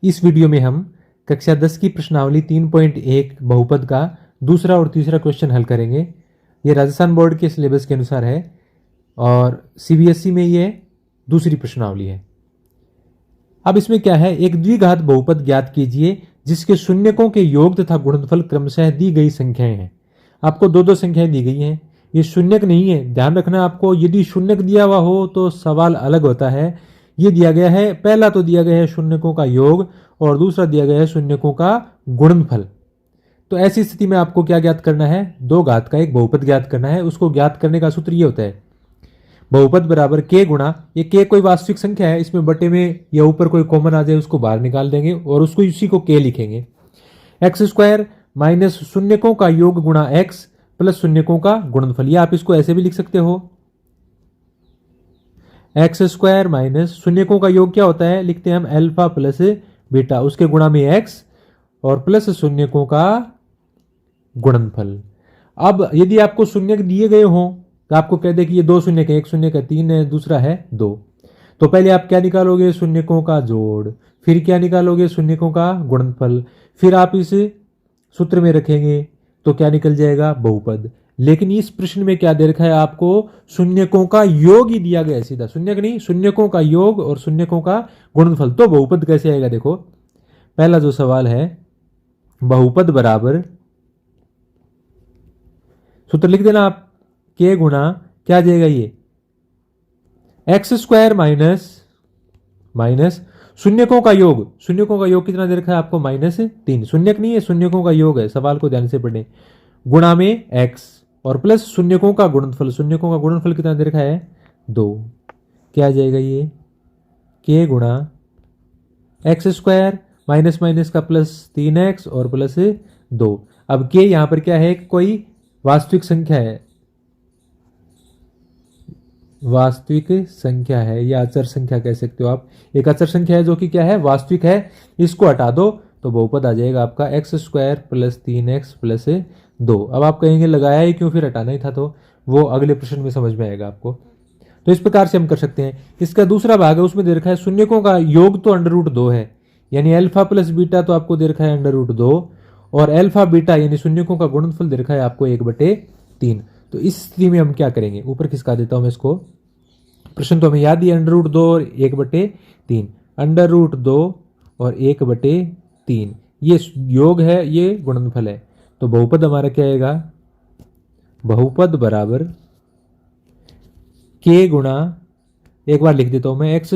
इस वीडियो में हम कक्षा 10 की प्रश्नावली 3.1 बहुपद का दूसरा और तीसरा क्वेश्चन हल करेंगे। ये राजस्थान बोर्ड के सिलेबस के अनुसार है और सीबीएसई में ये दूसरी प्रश्नावली है। अब इसमें क्या है, एक द्विघात बहुपद ज्ञात कीजिए जिसके शून्यकों के योग तथा गुणनफल क्रमशः दी गई संख्याएं हैं। आपको दो दो संख्याएं दी गई हैं, ये शून्यक नहीं है, ध्यान रखना आपको। यदि शून्यक दिया हुआ हो तो सवाल अलग होता है। ये दिया गया है, पहला तो दिया गया है शून्यकों का योग और दूसरा दिया गया है शून्यकों का गुणनफल। तो ऐसी स्थिति में आपको क्या ज्ञात करना है, दो घात का एक बहुपद ज्ञात करना है। उसको ज्ञात करने का सूत्र ये होता है, बहुपद बराबर के गुणा, ये के कोई वास्तविक संख्या है, इसमें बटे में या ऊपर कोई कॉमन आ जाए उसको बाहर निकाल देंगे और उसको इसी को के लिखेंगे। एक्स स्क्वायर माइनस शून्यकों का योग गुणा एक्स प्लस शून्यकों का गुणनफल। या आप इसको ऐसे भी लिख सकते हो, एक्स स्क्वायर माइनस शून्यकों का योग क्या होता है, लिखते हैं हम अल्फा प्लस बीटा, उसके गुणा में एक्स और प्लस शून्यकों का गुणनफल। अब यदि आपको शून्यक दिए गए हों तो आपको कह दे कि ये दो शून्यक है, एक शून्यक है 3 है, दूसरा है 2, तो पहले आप क्या निकालोगे, शून्यकों का जोड़, फिर क्या निकालोगे, शून्यकों का गुणनफल, फिर आप इस सूत्र में रखेंगे तो क्या निकल जाएगा, बहुपद। लेकिन इस प्रश्न में क्या दे रखा है आपको, शून्यकों का योग ही दिया गया है, सीधा शून्यक नहीं, शून्यकों का योग और शून्यकों का गुणनफल। तो बहुपद कैसे आएगा, देखो पहला जो सवाल है, बहुपद बराबर, सूत्र लिख देना आप, के गुणा क्या आ जाएगा, ये एक्स स्क्वायर माइनस शून्यकों का योग, शून्यकों का योग कितना दे रखा है आपको, -3, शून्यक नहीं है, शून्यकों का योग है, सवाल को ध्यान से पढ़ें, गुणा में एक्स और प्लस शून्यकों का गुणनफल, शून्यकों का गुणनफल कितना दे रखा है 2, क्या आ जाएगा ये, के गुणा एक्स स्क्वायर माइनस माइनस का प्लस 3x और प्लस 2। अब के यहां पर क्या है, कोई वास्तविक संख्या है, वास्तविक संख्या है या अचर संख्या कह सकते हो आप, एक अचर संख्या है जो कि क्या है, वास्तविक है, इसको हटा दो तो बहुपद आ जाएगा आपका x square plus 3x plus 2। अब आप कहेंगे लगाया ही क्यों, फिर हटाना ही था, तो वो अगले प्रश्न में समझ में आएगा आपको। तो इस प्रकार से हम कर सकते हैं। इसका दूसरा भाग है, उसमें दे रखा है शून्यकों का योग तो √2 है, यानी अल्फा प्लस बीटा तो आपको दे रखा है √2 और अल्फा बीटा यानी शून्यकों का गुणनफल दे रखा है आपको 1/3। तो इस स्थिति में हम क्या करेंगे, ऊपर खिसका देता हूं मैं इसको, प्रश्न तो हमें याद ही, √2 और 1/3, √2 और 1/3 ये योग है, ये गुणनफल है। तो बहुपद हमारा क्या आएगा, बहुपद बराबर के गुणा, एक बार लिख देता हूं मैं, एक्स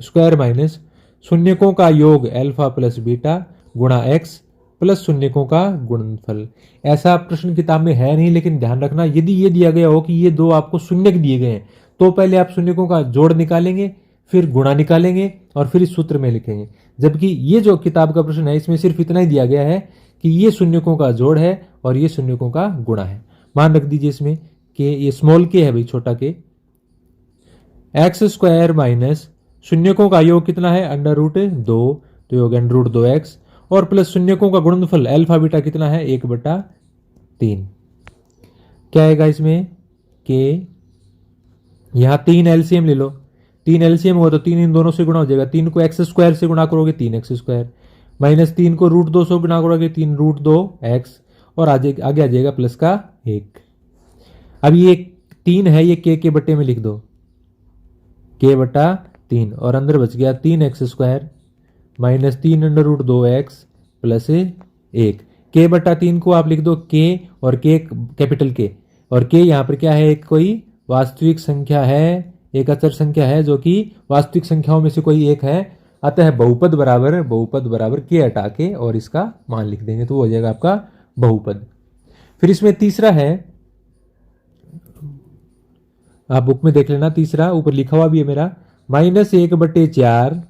स्क्वायर माइनस शून्यकों का योग अल्फा प्लस बीटा गुणा एक्स प्लस शून्यकों का गुणनफल। ऐसा प्रश्न किताब में है नहीं, लेकिन ध्यान रखना यदि ये दिया गया हो कि ये दो आपको शून्यक दिए गए हैं तो पहले आप शून्यकों का जोड़ निकालेंगे, फिर गुणा निकालेंगे और फिर इस सूत्र में लिखेंगे। जबकि ये जो किताब का प्रश्न है इसमें सिर्फ इतना ही दिया गया है कि ये शून्यकों का जोड़ है और ये शून्यकों का गुणा है। मान रख दीजिए इसमें कि ये स्मॉल के है भाई, छोटा के, एक्स स्क्वायर माइनस शून्यकों का योग कितना है, √2 तो योग √2x और प्लस शून्यकों का गुणनफल अल्फा बीटा कितना है 1/3। क्या आएगा इसमें, के यहां 3 एलसीएम ले लो, 3 एलसीएम हुआ तो 3 इन दोनों से गुणा हो जाएगा, 3 को एक्स स्क्वायर से गुणा करोगे 3x स्क्वायर, माइनस 3 को √2 से गुणा करोगे 3 √2x और आगे आ जाएगा प्लस का 1। अब ये 3 है, ये के बट्टे में लिख दो, k/3 और अंदर बच गया 3x square minus 3 √2x plus 1। k/3 को आप लिख दो k और k कैपिटल K, और k यहाँ पर क्या है, एक कोई वास्तविक संख्या है, एक अचर संख्या है जो कि वास्तविक संख्याओं में से कोई एक है। अतः बहुपद बराबर के हटा के और इसका मान लिख देंगे तो वो हो जाएगा आपका बहुपद। फिर इसमें तीसरा है, आप बुक में देख लेना, तीसरा ऊपर लिखा हुआ भी है मेरा, -1/4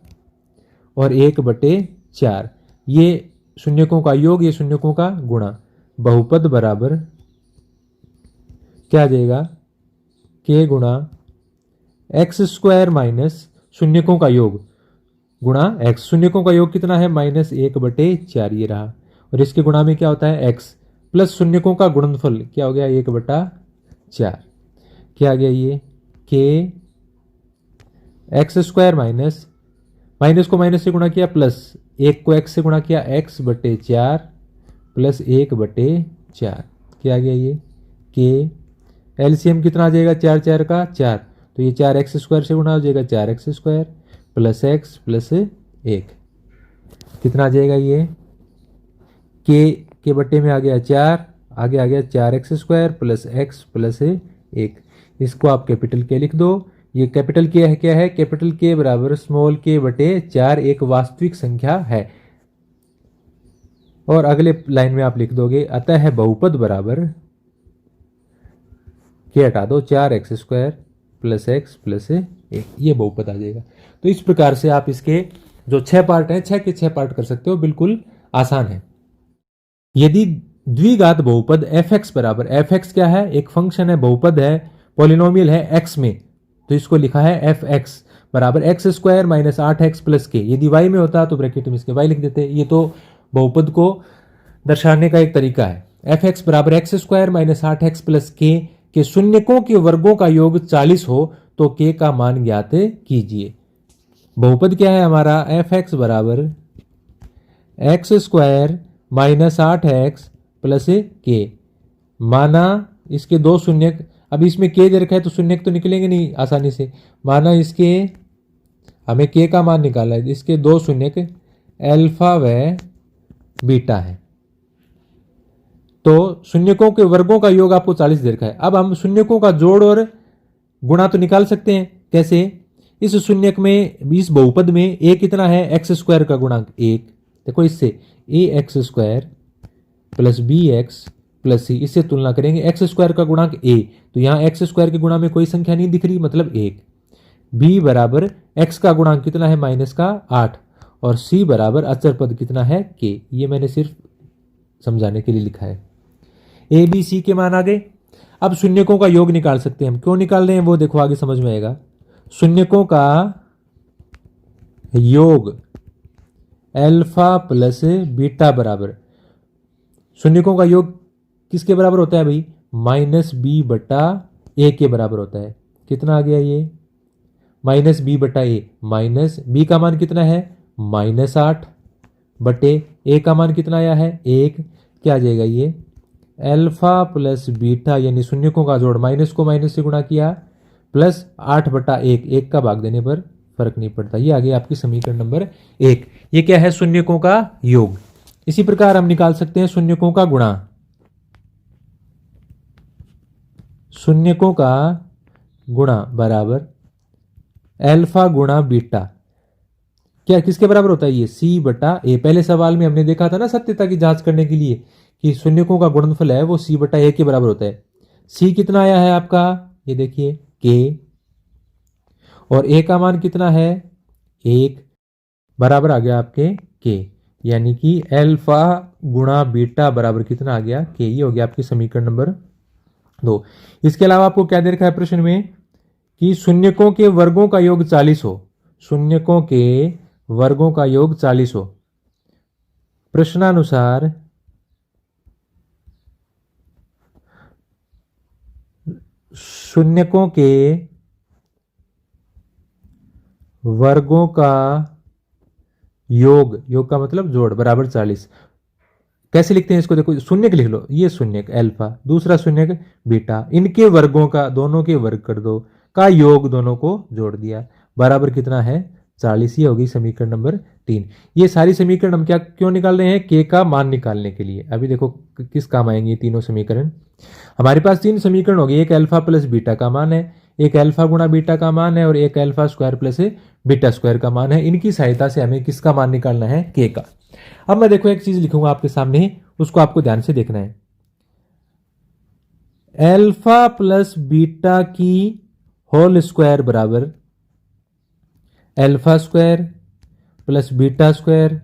और 1/4, ये शून्यकों का योग, ये शून्यकों का गुणा। बहुपद बराबर क्या आ जाएगा, के गुणा एक्स स्क्वायर माइनस शून्यकों का योग गुणा एक्स, शून्यकों का योग कितना है -1/4 ये रहा, और इसके गुणा में क्या होता है एक्स प्लस शून्यकों का गुणनफल क्या हो गया 1/4। क्या आ गया ये, के एक्स स्क्वायर माइनस को माइनस से गुणा किया प्लस, एक को एक्स से गुणा किया, एक्स बटे 4 प्लस 1 बटे 4, क्या आ गया ये के। एलसीएम कितना आ जाएगा, 4 4 का 4, तो ये 4 एक्स स्क्वायर से गुणा हो जाएगा, 4 x square plus x plus 1, कितना आ जाएगा ये के बट्टे में आ गया 4, आगे आ गया 4 x square plus x plus 1। इसको आप कैपिटल के लिख दो। ये कैपिटल के है, क्या है, कैपिटल के बराबर स्मॉल के बटे 4 एक वास्तविक संख्या है। और अगले लाइन में आप लिख दोगे अतः है बहुपद बराबर, के हटा दो, 4 x square plus x plus 1, ये बहुपद आ जाएगा। तो इस प्रकार से आप इसके जो 6 पार्ट हैं, 6 के 6 पार्ट कर सकते हो, बिल्कुल आसान है। यदि द्विघात बहुपद fx बराबर, fx क्या है, एक फंक्शन है, बहुपद है, पॉलिनोमियल है x में, तो इसको लिखा है fx बराबर x square minus 8x plus के। यदि y में होता तो ब्रैकेट में इसके y लिख देते। ये तो बहुपद को दर्शाने का एक तरीका है। fx बराबर x square minus 8x plus के शून्यकों के वर्गों का योग 40 हो तो k का मान ज्ञात कीजिए। बहुपद क्या है हमारा, fx बराबर x square minus 8x plus के, माना इसके 2 शून्यक, अब इसमें के दे रखा है तो शून्यक तो निकलेंगे नहीं आसानी से, माना इसके हमें के का मान निकाला है, इसके 2 शून्यक अल्फा व बीटा है, तो शून्यकों के वर्गों का योग आपको 40 दे रखा है। अब हम शून्यकों का जोड़ और गुणा तो निकाल सकते हैं, कैसे, इस शून्यक में, इस बहुपद में a कितना है, एक्स स्क्वायर का गुणांक 1, देखो इससे a x square plus b x plus c, इससे तुलना करेंगे, एक्स स्क्वायर का गुणांक a, तो यहाँ एक्स स्क्वायर के गुणा में कोई संख्या नहीं दिख रही, मतलब 1। b बराबर x का गुणांक कितना है, माइनस का 8, और c बराबर अचर पद कितना है, k। ये मैंने सिर्फ समझाने के लिए लिखा है। a b c के मान आ गए। अब शून्यकों का योग निकाल सकते हैं हम, क्यों निकाल रहे हैं वो देखो आगे समझ में आएगा। शून्यकों का योग अल्फा प्लस बीटा बराबर, शून्यकों का योग किसके बराबर होता है भाई, माइनस बी बटा ए के बराबर होता है। कितना आ गया ये, माइनस बी बटा ए, माइनस बी का मान कितना है, माइनस 8 बटे ए का मान कितना आया है, 1, क्या आ जाएगा ये अल्फा प्लस बीटा, यानी शून्यकों का जोड़, माइनस को माइनस से गुणा किया प्लस 8 बटा 1, 1 का भाग देने पर फर्क नहीं पड़ता। ये आ गया आपकी समीकरण नंबर 1। ये क्या है, शून्यकों का योग। इसी प्रकार हम निकाल सकते हैं शून्यकों का गुणा, शून्यकों का गुणा बराबर अल्फा गुणा बीटा, क्या किसके बराबर होता है, ये सी बटा ए। पहले सवाल में हमने देखा था ना, सत्यता की जांच करने के लिए, कि शून्यकों का गुणनफल है वो सी बटा ए के बराबर होता है। सी कितना आया है आपका, ये देखिए के, और ए का मान कितना है, 1, बराबर आ गया आपके के, यानी कि अल्फा गुणा बीटा बराबर कितना आ गया, के। ये हो गया आपकी समीकरण नंबर 2। इसके अलावा आपको क्या दे रखा है प्रश्न में, कि शून्यकों के वर्गों का योग 40 हो, शून्यकों के वर्गों का योग 40 हो। प्रश्नानुसार शून्यकों के वर्गों का योग, योग का मतलब जोड़, बराबर 40। कैसे लिखते हैं इसको, देखो शून्यक लिख लो, ये शून्यक अल्फा, दूसरा शून्यक बीटा, इनके वर्गों का, दोनों के वर्ग कर दो, का योग दोनों को जोड़ दिया, बराबर कितना है 40। ये होगी समीकरण नंबर 3। ये सारी समीकरण हम क्या क्यों निकाल रहे हैं, के का मान निकालने के लिए। अभी देखो किस काम आएंगे तीनों समीकरण। हमारे पास 3 समीकरण हो गए, एक अल्फा प्लस बीटा का मान है, एक अल्फा गुणा बीटा का मान है, और एक alpha square plus beta square का मान है। इनकी सहायता से हमें किसका मान निकालना है, के का। अब मैं देखो एक चीज लिखूंगा आपके सामने, उसको आपको ध्यान से देखना है। अल्फा प्लस बीटा की होल स्क्वायर बराबर alpha square plus beta square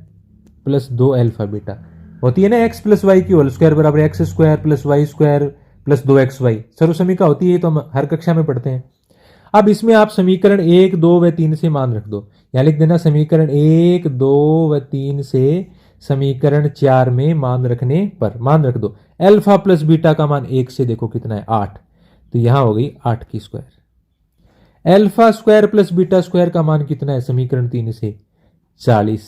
plus 2 alpha beta होती है ना। एक्स प्लस वाई की होल स्क्वायर बराबर x square plus y square plus 2xy, सर्वसमीका होती है, तो हम हर कक्षा में पढ़ते हैं। अब इसमें आप समीकरण 1, 2 व 3 से मान रख दो, यहां लिख देना समीकरण 1, 2 व 3 से समीकरण 4 में मान रखने पर मान रख दो। अल्फा प्लस बीटा का मान 1 से देखो कितना है 8, तो यहां हो गई 8 की square. Alpha square plus beta square का मान कितना है समीकरण 3 से 40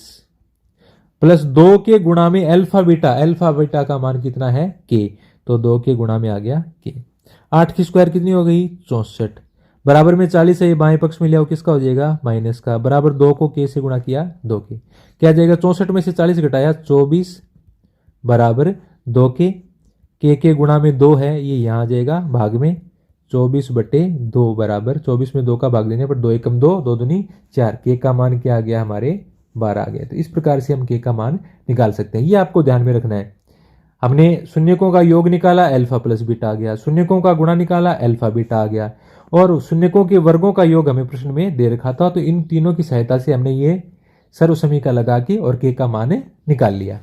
प्लस 2 के गुणा में अल्फा बीटा का मान कितना है के, तो 2 के गुणा में आ गया के। 8 की स्क्वायर कितनी हो गई 64, बराबर में 40 है, ये बाएं पक्ष में लिया किसका हो जाएगा माइनस का, बराबर 2 को के से गुणा किया 2 के, क्या जाएगा 64 में से 40 घटाया 24 बराबर 2 के गुणा में 2 है, ये यहाँ आ जाएगा भाग में 24/2 बराबर 24 में 2 का भाग देने पर 2 एकम 2, 2 दूनी 4, के का मान क्या आ गया हमारे 12 आ गया। तो इस प्रकार से हम के का मान निकाल सकते हैं, ये आपको ध्यान में रखना है। हमने शून्यकों का योग निकाला अल्फा प्लस बीटा आ गया, शून्यकों का गुणा निकाला अल्फा बीटा आ गया, और शून्यकों के वर्गों का योग हमें प्रश्न में दे रखा था, तो इन तीनों की सहायता से हमने ये सर्व समीकरण लगा के और के का मान निकाल लिया।